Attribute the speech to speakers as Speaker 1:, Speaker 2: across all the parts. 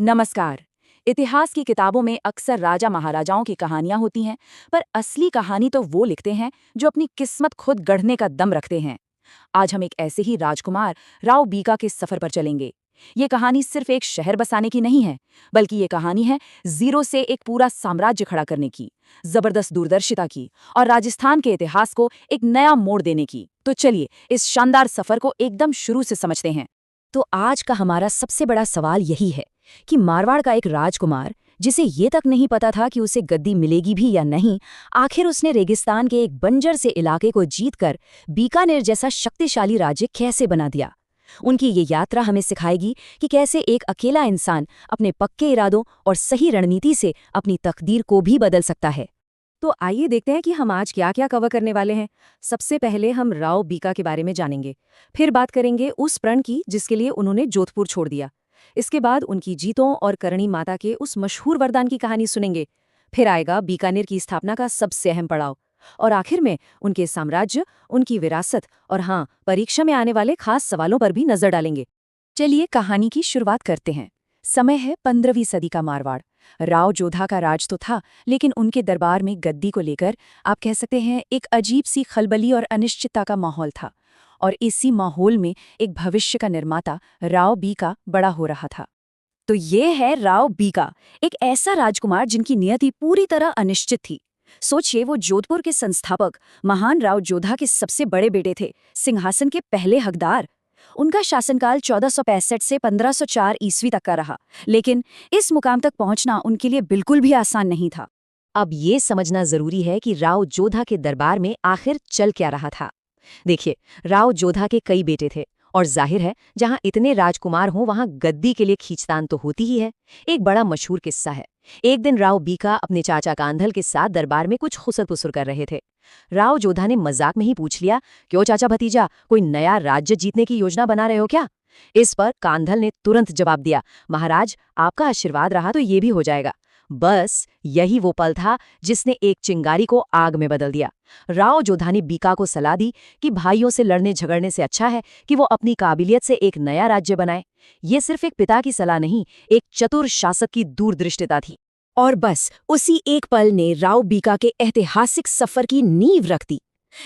Speaker 1: नमस्कार। इतिहास की किताबों में अक्सर राजा महाराजाओं की कहानियां होती हैं, पर असली कहानी तो वो लिखते हैं जो अपनी किस्मत खुद गढ़ने का दम रखते हैं। आज हम एक ऐसे ही राजकुमार राव बीका के सफर पर चलेंगे। ये कहानी सिर्फ एक शहर बसाने की नहीं है, बल्कि ये कहानी है जीरो से एक पूरा साम्राज्य खड़ा करने की, जबरदस्त दूरदर्शिता की और राजस्थान के इतिहास को एक नया मोड़ देने की। तो चलिए इस शानदार सफर को एकदम शुरू से समझते हैं। तो आज का हमारा सबसे बड़ा सवाल यही है कि मारवाड़ का एक राजकुमार, जिसे ये तक नहीं पता था कि उसे गद्दी मिलेगी भी या नहीं, आखिर उसने रेगिस्तान के एक बंजर से इलाके को जीतकर बीकानेर जैसा शक्तिशाली राज्य कैसे बना दिया। उनकी ये यात्रा हमें सिखाएगी कि कैसे एक अकेला इंसान अपने पक्के इरादों और सही रणनीति से अपनी तकदीर को भी बदल सकता है। तो आइए देखते हैं कि हम आज क्या क्या कवर करने वाले हैं। सबसे पहले हम राव बीका के बारे में जानेंगे, फिर बात करेंगे उस प्रण की जिसके लिए उन्होंने जोधपुर छोड़ दिया। इसके बाद उनकी जीतों और करणी माता के उस मशहूर वरदान की कहानी सुनेंगे। फिर आएगा बीकानेर की स्थापना का सबसे अहम पड़ाव, और आखिर में उनके साम्राज्य, उनकी विरासत और हाँ, परीक्षा में आने वाले खास सवालों पर भी नजर डालेंगे। चलिए कहानी की शुरुआत करते हैं। समय है 15वीं सदी का मारवाड़। राव जोधा का राज तो था, लेकिन उनके दरबार में गद्दी को लेकर आप कह सकते हैं एक अजीब सी खलबली और अनिश्चितता का माहौल था। और इसी माहौल में एक भविष्य का निर्माता राव बीका बड़ा हो रहा था। तो ये है राव बीका, एक ऐसा राजकुमार जिनकी नियति पूरी तरह अनिश्चित थी। सोचिए, वो जोधपुर के संस्थापक महान राव जोधा के सबसे बड़े बेटे थे, सिंहासन के पहले हकदार। उनका शासनकाल 1465 से 1504 ईस्वी तक का रहा, लेकिन इस मुकाम तक पहुंचना उनके लिए बिल्कुल भी आसान नहीं था। अब ये समझना जरूरी है कि राव जोधा के दरबार में आखिर चल क्या रहा था। देखिए, राव जोधा के कई बेटे थे और जाहिर है जहां इतने राजकुमार हों वहां गद्दी के लिए खींचतान तो होती ही है। एक बड़ा मशहूर किस्सा है। एक दिन राव बीका अपने चाचा कांधल के साथ दरबार में कुछ खुसर-पुसर कर रहे थे। राव जोधा ने मजाक में ही पूछ लिया, क्यों चाचा भतीजा, कोई नया राज्य जीतने की योजना बना रहे हो क्या? इस पर कांधल ने तुरंत जवाब दिया, महाराज आपका आशीर्वाद रहा तो ये भी हो जाएगा। बस यही वो पल था जिसने एक चिंगारी को आग में बदल दिया। राव जोधा ने बीका को सलाह दी कि भाइयों से लड़ने झगड़ने से अच्छा है कि वो अपनी काबिलियत से एक नया राज्य बनाए। ये सिर्फ एक पिता की सलाह नहीं, एक चतुर शासक की दूरदृष्टिता थी। और बस उसी एक पल ने राव बीका के ऐतिहासिक सफर की नींव रख दी।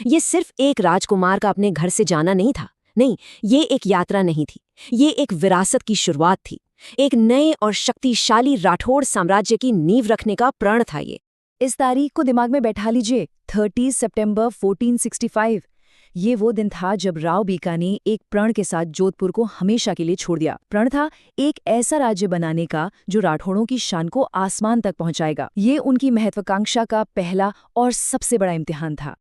Speaker 1: ये सिर्फ एक राजकुमार का अपने घर से जाना नहीं था, नहीं, ये एक यात्रा नहीं थी, ये एक विरासत की शुरुआत थी। एक नए और शक्तिशाली राठौड़ साम्राज्य की नींव रखने का प्रण था ये। इस तारीख को दिमाग में बैठा लीजिए, 30 सितंबर 1465। ये वो दिन था जब राव बीका ने एक प्रण के साथ जोधपुर को हमेशा के लिए छोड़ दिया। प्रण था एक ऐसा राज्य बनाने का जो राठौड़ों की शान को आसमान तक पहुंचाएगा। ये उनकी महत्वाकांक्षा का पहला और सबसे बड़ा इम्तिहान था।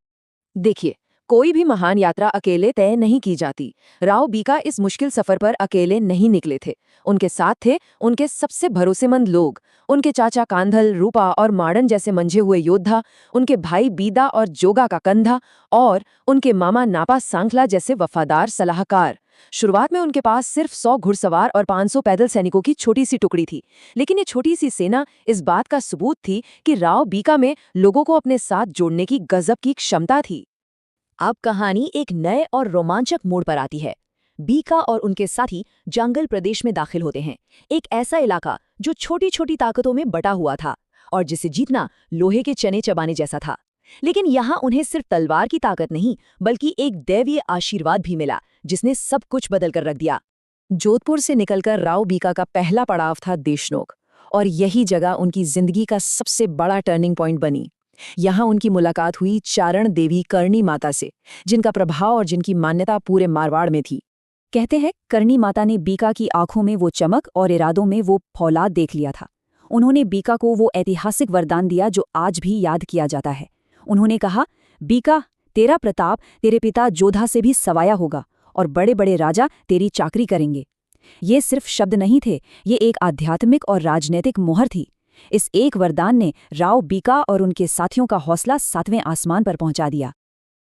Speaker 1: देखिए, कोई भी महान यात्रा अकेले तय नहीं की जाती। राव बीका इस मुश्किल सफर पर अकेले नहीं निकले थे। उनके साथ थे उनके सबसे भरोसेमंद लोग, उनके चाचा कांधल, रूपा और माड़न जैसे मंझे हुए योद्धा, उनके भाई बीदा और जोगा का कंधा और उनके मामा नापा सांखला जैसे वफादार सलाहकार। शुरुआत में उनके पास सिर्फ 100 घुड़सवार और 500 पैदल सैनिकों की छोटी सी टुकड़ी थी, लेकिन ये छोटी सी सेना इस बात का सबूत थी कि राव बीका में लोगों को अपने साथ जोड़ने की गजब की क्षमता थी। अब कहानी एक नए और रोमांचक मोड़ पर आती है। बीका और उनके साथी जंगल प्रदेश में दाखिल होते हैं, एक ऐसा इलाका जो छोटी छोटी ताकतों में बटा हुआ था और जिसे जीतना लोहे के चने चबाने जैसा था। लेकिन यहाँ उन्हें सिर्फ तलवार की ताकत नहीं, बल्कि एक दैवीय आशीर्वाद भी मिला जिसने सब कुछ बदल कर रख दिया। जोधपुर से निकलकर राव बीका का पहला पड़ाव था देशनोक, और यही जगह उनकी जिंदगी का सबसे बड़ा टर्निंग पॉइंट बनी। यहाँ उनकी मुलाकात हुई चारण देवी करणी माता से, जिनका प्रभाव और जिनकी मान्यता पूरे मारवाड़ में थी। कहते हैं करणी माता ने बीका की आंखों में वो चमक और इरादों में वो फौलाद देख लिया था। उन्होंने बीका को वो ऐतिहासिक वरदान दिया जो आज भी याद किया जाता है। उन्होंने कहा, बीका, तेरा प्रताप तेरे पिता जोधा से भी सवाया होगा और बड़े बड़े राजा तेरी चाकरी करेंगे। ये सिर्फ शब्द नहीं थे, ये एक आध्यात्मिक और राजनैतिक मोहर थी। इस एक वरदान ने राव बीका और उनके साथियों का हौसला 7वें आसमान पर पहुंचा दिया।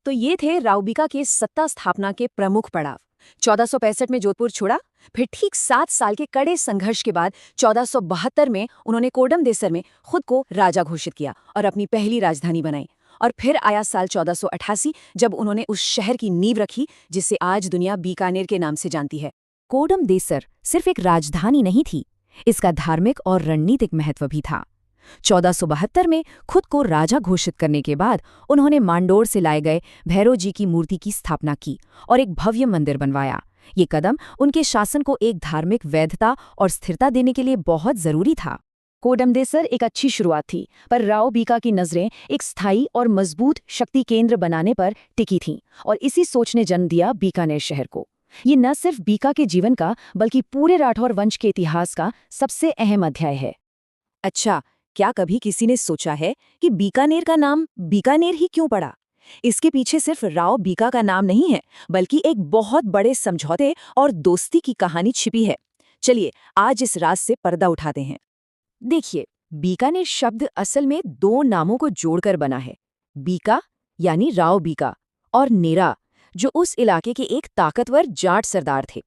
Speaker 1: तो ये थे राव बीका के सत्ता स्थापना के प्रमुख पड़ाव। 1465 में जोधपुर छोड़ा, फिर ठीक 7 साल के कड़े संघर्ष के बाद 1472 में उन्होंने कोडम देसर में खुद को राजा घोषित किया और अपनी पहली राजधानी बनाई। और फिर आया साल 1488 जब उन्होंने उस शहर की नींव रखी जिसे आज दुनिया बीकानेर के नाम से जानती है। कोडम देसर सिर्फ एक राजधानी नहीं थी, इसका धार्मिक और रणनीतिक महत्व भी था। 1472 में खुद को राजा घोषित करने के बाद उन्होंने मांडोर से लाए गए भैरव जी की मूर्ति की स्थापना की और एक भव्य मंदिर बनवाया। ये कदम उनके शासन को एक धार्मिक वैधता और स्थिरता देने के लिए बहुत जरूरी था। कोडमदेसर एक अच्छी शुरुआत थी, पर राव बीका की नजरें एक स्थायी और मजबूत शक्ति केंद्र बनाने पर टिकी थीं और इसी सोच ने जन्म दिया बीकानेर शहर को। ये न सिर्फ बीका के जीवन का बल्कि पूरे राठौर वंश के इतिहास का सबसे अहम अध्याय है। अच्छा, क्या कभी किसी ने सोचा है कि बीकानेर का नाम बीकानेर ही क्यों पड़ा? इसके पीछे सिर्फ राव बीका का नाम नहीं है, बल्कि एक बहुत बड़े समझौते और दोस्ती की कहानी छिपी है। चलिए आज इस राज से पर्दा उठाते हैं। देखिए, बीकानेर शब्द असल में दो नामों को जोड़कर बना है। बीका यानी राव बीका और नेरा, जो उस इलाके के एक ताकतवर जाट सरदार थे।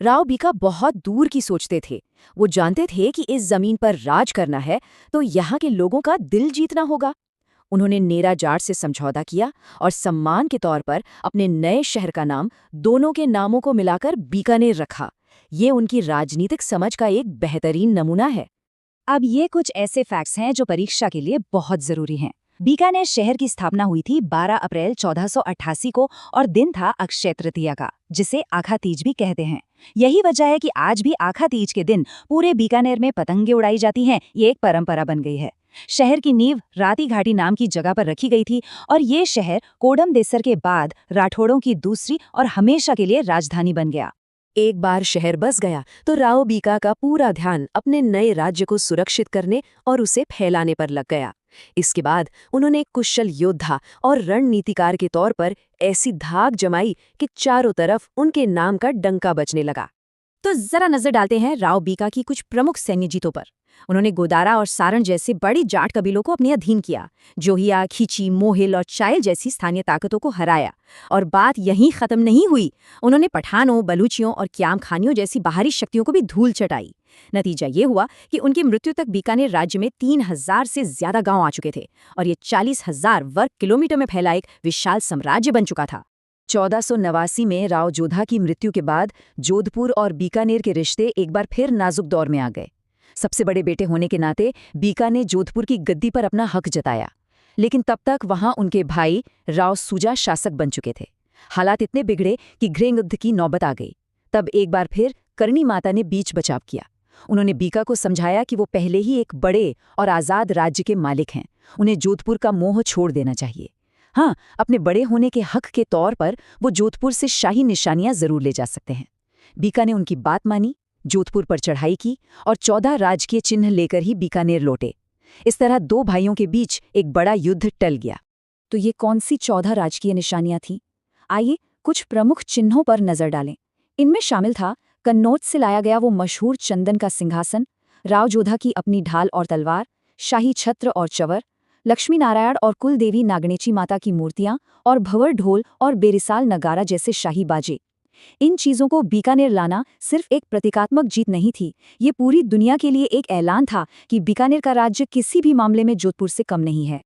Speaker 1: राव बीका बहुत दूर की सोचते थे। वो जानते थे कि इस जमीन पर राज करना है तो यहाँ के लोगों का दिल जीतना होगा। उन्होंने नेरा जाट से समझौता किया और सम्मान के तौर पर अपने नए शहर का नाम दोनों के नामों को मिलाकर बीकानेर रखा। ये उनकी राजनीतिक समझ का एक बेहतरीन नमूना है। अब ये कुछ ऐसे फैक्ट्स हैं जो परीक्षा के लिए बहुत जरूरी हैं। बीकानेर शहर की स्थापना हुई थी 12 अप्रैल 1488 को और दिन था अक्षय तृतीया का, जिसे आखा तीज भी कहते हैं। यही वजह है कि आज भी आखा तीज के दिन पूरे बीकानेर में पतंगे उड़ाई जाती हैं। ये एक परंपरा बन गई है। शहर की नींव राती घाटी नाम की जगह पर रखी गई थी और ये शहर कोडमदेसर के बाद राठौड़ों की दूसरी और हमेशा के लिए राजधानी बन गया। एक बार शहर बस गया तो राव बीका का पूरा ध्यान अपने नए राज्य को सुरक्षित करने और उसे फैलाने पर लग गया। इसके बाद उन्होंने एक कुशल योद्धा और रणनीतिकार के तौर पर ऐसी धाक जमाई कि चारों तरफ उनके नाम का डंका बजने लगा। तो जरा नजर डालते हैं राव बीका की कुछ प्रमुख सैन्य जीतों पर। उन्होंने गोदारा और सारण जैसे बड़ी जाट कबीलों को अपने अधीन किया, जोहिया, खींची, मोहिल और चायल जैसी स्थानीय ताकतों को हराया। और बात यहीं खत्म नहीं हुई। उन्होंने पठानों, बलूचियों और क्याम खानियों जैसी बाहरी शक्तियों को भी धूल चटाई। नतीजा ये हुआ कि उनकी मृत्यु तक बीकानेर राज्य में 3000 से ज्यादा गांव आ चुके थे और ये 40,000 वर्ग किलोमीटर में फैला एक विशाल साम्राज्य बन चुका था। 1489 में राव जोधा की मृत्यु के बाद जोधपुर और बीकानेर के रिश्ते एक बार फिर नाजुक दौर में आ गए। सबसे बड़े बेटे होने के नाते बीका ने जोधपुर की गद्दी पर अपना हक जताया, लेकिन तब तक वहां उनके भाई राव सूजा शासक बन चुके थे। हालात इतने बिगड़े कि गृह युद्ध की नौबत आ गई। तब एक बार फिर करणी माता ने बीच बचाव किया। उन्होंने बीका को समझाया कि वो पहले ही एक बड़े और आज़ाद राज्य के मालिक हैं, उन्हें जोधपुर का मोह छोड़ देना चाहिए। हाँ, अपने बड़े होने के हक के तौर पर वो जोधपुर से शाही निशानियां जरूर ले जा सकते हैं। बीका ने उनकी बात मानी, जोधपुर पर चढ़ाई की और 14 राजकीय चिन्ह लेकर ही बीकानेर लौटे। इस तरह दो भाइयों के बीच एक बड़ा युद्ध टल गया। तो ये कौन सी 14 राजकीय निशानियां थीं? आइए कुछ प्रमुख चिन्हों पर नजर डालें। इनमें शामिल था कन्नौज से लाया गया वो मशहूर चंदन का सिंहासन, राव जोधा की अपनी ढाल और तलवार, शाही छत्र और चवर, लक्ष्मी नारायण और कुलदेवी नागणेची माता की मूर्तियां और भंवर ढोल और बेरिसाल नगारा जैसे शाही बाजे। इन चीजों को बीकानेर लाना सिर्फ एक प्रतीकात्मक जीत नहीं थी, ये पूरी दुनिया के लिए एक ऐलान था कि बीकानेर का राज्य किसी भी मामले में जोधपुर से कम नहीं है।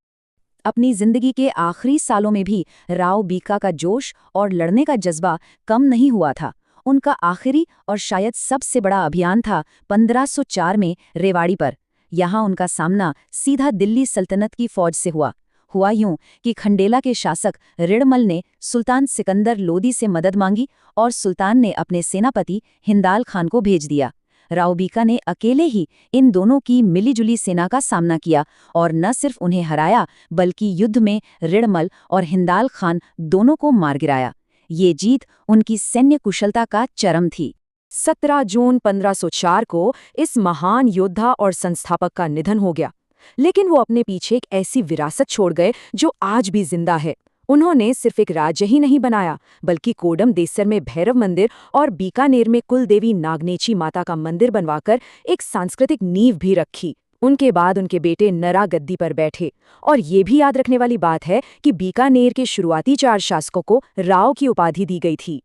Speaker 1: अपनी जिंदगी के आखिरी सालों में भी राव बीका का जोश और लड़ने का जज्बा कम नहीं हुआ था। उनका आखिरी और शायद सबसे बड़ा अभियान था 1504 में रेवाड़ी पर। यहाँ उनका सामना सीधा दिल्ली सल्तनत की फौज से हुआ यूं कि खंडेला के शासक ऋणमल ने सुल्तान सिकंदर लोदी से मदद मांगी और सुल्तान ने अपने सेनापति हिंदाल खान को भेज दिया। राव बीका ने अकेले ही इन दोनों की मिलीजुली सेना का सामना किया और न सिर्फ उन्हें हराया बल्कि युद्ध में ऋणमल और हिंदाल खान दोनों को मार गिराया। ये जीत उनकी सैन्य कुशलता का चरम थी। 17 जून 1504 को इस महान योद्धा और संस्थापक का निधन हो गया, लेकिन वो अपने पीछे एक ऐसी विरासत छोड़ गए जो आज भी जिंदा है। उन्होंने सिर्फ एक राज्य ही नहीं बनाया, बल्कि कोडमदेसर में भैरव मंदिर और बीकानेर में कुलदेवी नागनेची माता का मंदिर बनवाकर एक सांस्कृतिक नींव भी रखी। उनके बाद उनके बेटे नरा गद्दी पर बैठे। और ये भी याद रखने वाली बात है कि बीकानेर के शुरुआती 4 शासकों को राव की उपाधि दी गई थी।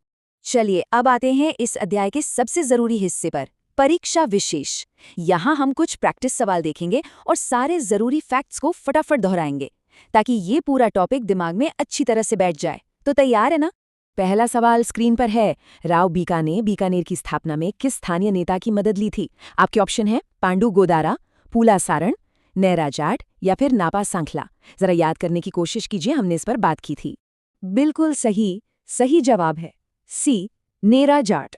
Speaker 1: चलिए अब आते हैं इस अध्याय के सबसे जरूरी हिस्से पर, परीक्षा विशेष। यहाँ हम कुछ प्रैक्टिस सवाल देखेंगे और सारे जरूरी फैक्ट्स को फटाफट दोहराएंगे ताकि ये पूरा टॉपिक दिमाग में अच्छी तरह से बैठ जाए। तो तैयार है ना?
Speaker 2: पहला सवाल स्क्रीन पर है। राव बीका ने बीकानेर की स्थापना में किस स्थानीय नेता की मदद ली थी? आपके ऑप्शन है पांडु गोदारा, पूला सारण, नैरा जाट या फिर नापा सांखला। जरा याद करने की कोशिश कीजिए, हमने इस पर बात की थी।
Speaker 1: बिल्कुल सही। सही जवाब है सी, नेरा जाट।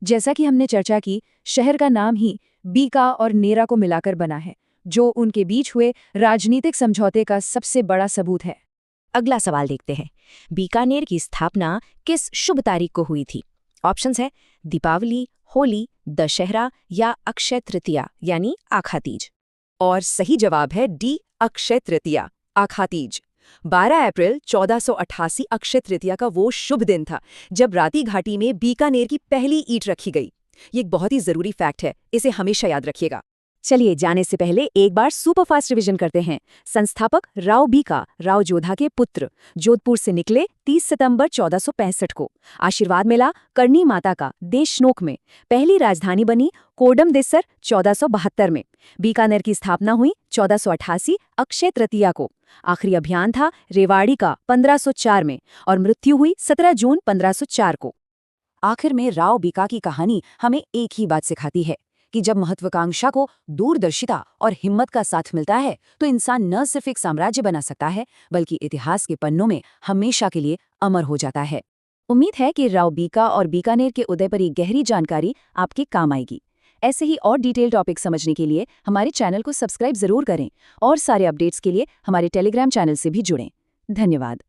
Speaker 1: जैसा कि हमने चर्चा की, शहर का नाम ही बीका और नेरा को मिलाकर बना है, जो उनके बीच हुए राजनीतिक समझौते का सबसे बड़ा सबूत है।
Speaker 2: अगला सवाल देखते हैं। बीकानेर की स्थापना किस शुभ तारीख को हुई थी? ऑप्शंस है दीपावली, होली, दशहरा या अक्षय तृतीया यानी आखा तीज।
Speaker 1: और सही जवाब है डी, अक्षय तृतीया, आखा तीज। 12 अप्रैल 1488 अक्षय तृतीया का वो शुभ दिन था जब राती घाटी में बीकानेर की पहली ईंट रखी गई। ये एक बहुत ही जरूरी फैक्ट है, इसे हमेशा याद रखिएगा। चलिए, जाने से पहले एक बार सुपरफास्ट रिवीजन करते हैं। संस्थापक राव बीका राव जोधा के पुत्र, जोधपुर से निकले 30 सितंबर 1465 को। आशीर्वाद मिला करनी माता का देशनोक में। पहली राजधानी बनी कोडमदेसर 1472 में। बीकानेर की स्थापना हुई 1488 अक्षय तृतीया को। आखिरी अभियान था रेवाड़ी का 1504 में और मृत्यु हुई 17 जून 1504 को। आखिर में राव बीका की कहानी हमें एक ही बात सिखाती है कि जब महत्वाकांक्षा को दूरदर्शिता और हिम्मत का साथ मिलता है तो इंसान न सिर्फ एक साम्राज्य बना सकता है, बल्कि इतिहास के पन्नों में हमेशा के लिए अमर हो जाता है। उम्मीद है कि राव बीका और बीकानेर के उदय पर ये गहरी जानकारी आपके काम आएगी। ऐसे ही और डिटेल टॉपिक समझने के लिए हमारे चैनल को सब्सक्राइब जरूर करें और सारे अपडेट्स के लिए हमारे टेलीग्राम चैनल से भी जुड़ें। धन्यवाद।